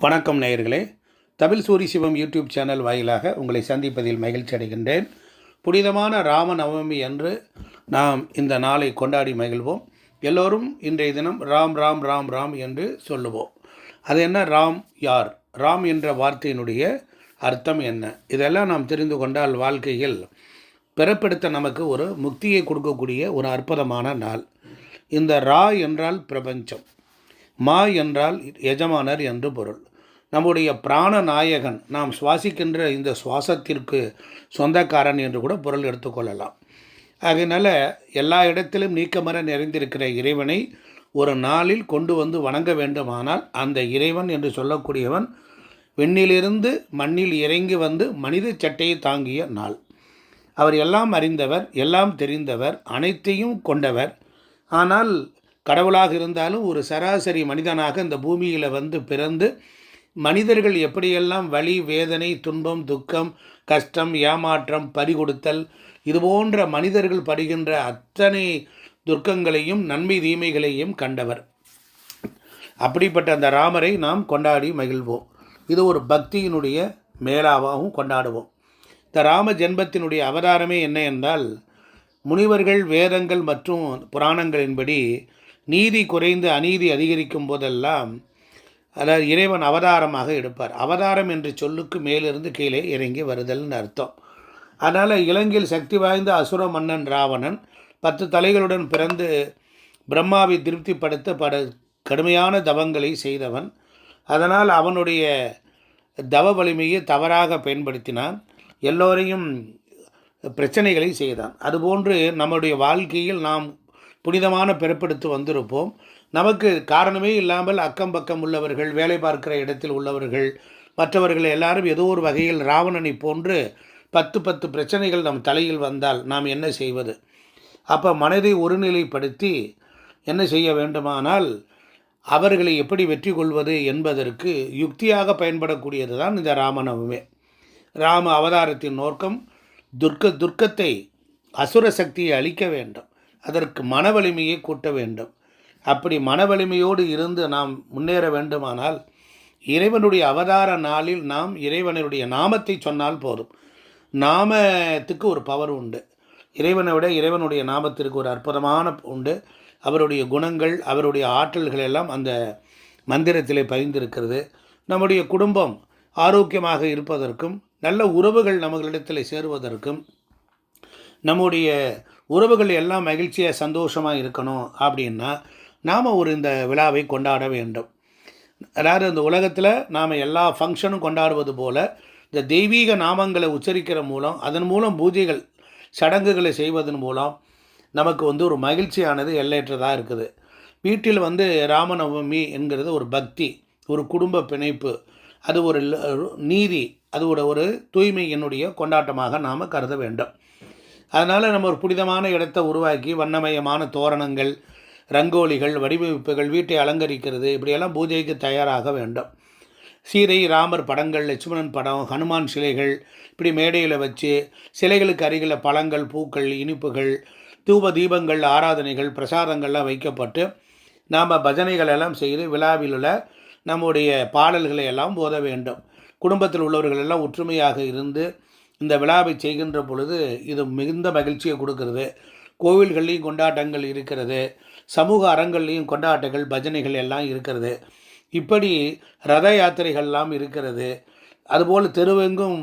வணக்கம் நேயர்களே. தமிழ் சூரி சிவம் YouTube channel வாயிலாக உங்களை சந்திப்பதில் மகிழ்ச்சி அடைகின்றேன். புனிதமான ராம நவமி அன்று நாம் இந்த நாளை கொண்டாடி மகிழ்வோம். எல்லோரும் இன்றைய தினம் ராம் ராம் ராம் ராம் என்று சொல்லுவோம். அது என்ன? ராம் யார்? ராம் என்ற வார்த்தையினுடைய அர்த்தம் என்ன? இதெல்லாம் நாம் தெரிந்து கொண்டால் வாழ்க்கையில் பிறப்பெடுத்த நமக்கு ஒரு முக்தியை கொடுக்கக்கூடிய ஒரு அற்புதமான நாள். இந்த ரா என்றால் பிரபஞ்சம், மா என்றால் எஜமானர் என்று பொருள். நம்முடைய பிராண நாயகன், நாம் சுவாசிக்கின்ற இந்த சுவாசத்திற்கு சொந்தக்காரன் என்று கூட பொருள் எடுத்துக்கொள்ளலாம். அதனால் எல்லா இடத்திலும் நீக்கமர நிறைந்திருக்கிற இறைவனை ஒரு நாளில் கொண்டு வந்து வணங்க வேண்டுமானால் அந்த இறைவன் என்று சொல்லக்கூடியவன் விண்ணிலிருந்து மண்ணில் இறங்கி வந்து மனித சட்டையை தாங்கிய நாள். அவர் எல்லாம் அறிந்தவர், எல்லாம் தெரிந்தவர், அனைத்தையும் கொண்டவர். ஆனால் கடவுளாக இருந்தாலும் ஒரு சராசரி மனிதனாக இந்த பூமியில் வந்து பிறந்து மனிதர்கள் எப்படியெல்லாம் வலி, வேதனை, துன்பம், துக்கம், கஷ்டம், ஏமாற்றம், பறிகொடுத்தல், இதுபோன்ற மனிதர்கள் படுகின்ற அத்தனை துர்க்கங்களையும் நன்மை தீமைகளையும் கண்டவர். அப்படிப்பட்ட அந்த ராமரை நாம் கொண்டாடி மகிழ்வோம். இது ஒரு பக்தியினுடைய மேலாகவும் கொண்டாடுவோம். இந்த ராம ஜென்மத்தினுடைய அவதாரமே என்ன என்றால், முனிவர்கள் வேதங்கள் மற்றும் புராணங்களின்படி நீதி குறைந்து அநீதி அதிகரிக்கும் போதெல்லாம் அதாவது இறைவன் அவதாரமாக எடுப்பார். அவதாரம் என்று சொல்லுக்கு மேலிருந்து கீழே இறங்கி வருதல்னு அர்த்தம். அதனால் இலங்கையில் சக்தி வாய்ந்த அசுர மன்னன் ராவணன் 10 தலைகளுடன் பிறந்து பிரம்மாவை திருப்திப்படுத்த கடுமையான தவங்களை செய்தவன். அதனால் அவனுடைய தவ வலிமையை தவறாக பயன்படுத்தினான். எல்லோரையும் பிரச்சனைகளை செய்தான். அதுபோன்று நம்முடைய வாழ்க்கையில் நாம் புனிதமான பிறப்பெடுத்து வந்திருப்போம். நமக்கு காரணமே இல்லாமல் அக்கம் பக்கம் உள்ளவர்கள், வேலை பார்க்கிற இடத்தில் உள்ளவர்கள், மற்றவர்கள் எல்லாரும் ஏதோ ஒரு வகையில் ராவணனை போன்று 10 பிரச்சனைகள் நம் தலையில் வந்தால் நாம் என்ன செய்வது? அப்போ மனதை ஒருநிலைப்படுத்தி என்ன செய்ய வேண்டுமானால் அவர்களை எப்படி வெற்றி கொள்வது என்பதற்கு யுக்தியாக பயன்படக்கூடியது தான் இந்த ராமநவமி. ராம அவதாரத்தின் நோக்கம் துர்க்கத்தை, அசுர சக்தியை அழிக்க வேண்டும். அதற்கு மன வலிமையை கூட்ட வேண்டும். அப்படி மன வலிமையோடு இருந்து நாம் முன்னேற வேண்டுமானால் இறைவனுடைய அவதார நாளில் நாம் இறைவனுடைய நாமத்தை சொன்னால் போதும். நாமத்துக்கு ஒரு பவர் உண்டு. இறைவனை விட இறைவனுடைய நாமத்திற்கு ஒரு அற்புதமான உண்டு. அவருடைய குணங்கள், அவருடைய ஆற்றல்கள் எல்லாம் அந்த மந்திரத்திலே பதிந்திருக்கிறது. நம்முடைய குடும்பம் ஆரோக்கியமாக இருப்பதற்கும், நல்ல உறவுகள் நம்மளிடத்தில் சேருவதற்கும், நம்முடைய உறவுகள் எல்லாம் மகிழ்ச்சியாக சந்தோஷமாக இருக்கணும் அப்படின்னா நாம் இந்த விழாவை கொண்டாட வேண்டும். அதாவது இந்த உலகத்தில் நாம் எல்லா ஃபங்க்ஷனும் கொண்டாடுவது போல் இந்த தெய்வீக நாமங்களை உச்சரிக்கிற மூலம், அதன் மூலம் பூஜைகள் சடங்குகளை செய்வதன் மூலம் நமக்கு ஒரு மகிழ்ச்சியானது எல்லையற்றதாக இருக்குது. வீட்டில் ராமநவமி என்கிறது ஒரு பக்தி, ஒரு குடும்ப பிணைப்பு, அது ஒரு நீதி, அதோட ஒரு தூய்மை என்னுடைய கொண்டாட்டமாக நாம் கருத வேண்டும். அதனால் நம்ம ஒரு புனிதமான இடத்தை உருவாக்கி வண்ணமயமான தோரணங்கள், ரங்கோலிகள், வடிவமைப்புகள், வீட்டை அலங்கரிக்கிறது, இப்படியெல்லாம் பூஜைக்கு தயாராக வேண்டும். சீதை, ராமர் படங்கள், லட்சுமணன் படம், ஹனுமான் சிலைகள் இப்படி மேடையில் வச்சு சிலைகளுக்கு அருகில் பழங்கள், பூக்கள், இனிப்புகள், தூப தீபங்கள், ஆராதனைகள், பிரசாதங்கள்லாம் வைக்கப்பட்டு நாம் பஜனைகள் எல்லாம் செய்து விழாவில் உள்ள நம்முடைய பாடல்களை எல்லாம் போத வேண்டும். குடும்பத்தில் உள்ளவர்கள் எல்லாம் ஒற்றுமையாக இருந்து இந்த விழாவை செய்கின்ற பொழுது இது மிகுந்த மகிழ்ச்சியை கொடுக்கிறது. கோவில்கள்லேயும் கொண்டாட்டங்கள் இருக்கிறது, சமூக அறங்கள்லேயும் கொண்டாட்டங்கள், பஜனைகள் எல்லாம் இருக்கிறது. இப்படி ரத யாத்திரைகள்லாம் இருக்கிறது. அதுபோல் தெருவெங்கும்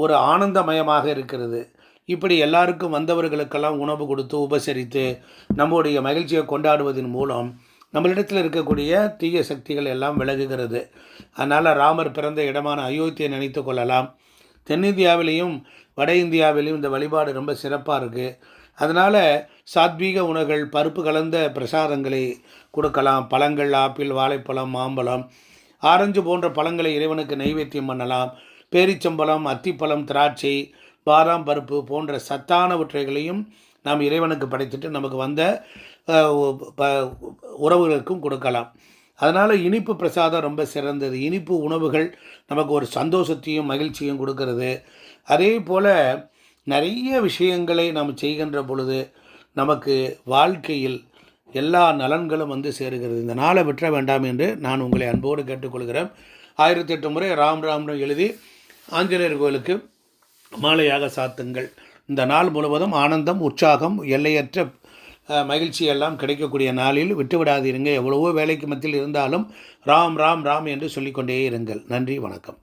ஒரு ஆனந்தமயமாக இருக்கிறது. இப்படி எல்லாருக்கும் வந்தவர்களுக்கெல்லாம் உணவு கொடுத்து உபசரித்து நம்முடைய மகிழ்ச்சியை கொண்டாடுவதன் மூலம் நம்மளிடத்தில் இருக்கக்கூடிய தீய சக்திகள் எல்லாம் விலகுகிறது. அதனால் ராமர் பிறந்த இடமான அயோத்தியை நினைத்து கொள்ளலாம். தென்னிந்தியாவிலையும் வட இந்தியாவிலையும் இந்த வழிபாடு ரொம்ப சிறப்பாக இருக்குது. அதனால் சாத்வீக உணவுகள், பருப்பு கலந்த பிரசாதங்களை கொடுக்கலாம். பழங்கள், ஆப்பிள், வாழைப்பழம், மாம்பழம், ஆரஞ்சு போன்ற பழங்களை இறைவனுக்கு நைவேத்தியம் பண்ணலாம். பேரிச்சம்பழம், அத்திப்பழம், திராட்சை, பாதாம் பருப்பு போன்ற சத்தானவற்றைகளையும் நாம் இறைவனுக்கு படைத்துட்டு நமக்கு வந்த உறவுகளுக்கும் கொடுக்கலாம். அதனால் இனிப்பு பிரசாதம் ரொம்ப சிறந்தது. இனிப்பு உணவுகள் நமக்கு ஒரு சந்தோஷத்தையும் மகிழ்ச்சியும் கொடுக்கறது. அதே போல் நிறைய விஷயங்களை நாம் செய்கின்ற பொழுது நமக்கு வாழ்க்கையில் எல்லா நலன்களும் வந்து சேருகிறது. இந்த நாளை விட்டுற வேண்டாம் என்று நான் உங்களை அன்போடு கேட்டுக்கொள்கிறேன். 1008 முறை ராம் ராம்னு எழுதி ஆஞ்சநேயர் கோயிலுக்கு மாலையாக சாத்துங்கள். இந்த நாள் முழுவதும் ஆனந்தம், உற்சாகம், எல்லையற்ற மகிழ்ச்சி எல்லாம் கிடைக்கக்கூடிய நாளில் விட்டுவிடாதீருங்க. எவ்வளவோ வேலைக்கு மத்தியில் இருந்தாலும் ராம் ராம் ராம் என்று சொல்லிக்கொண்டே இருங்கள். நன்றி, வணக்கம்.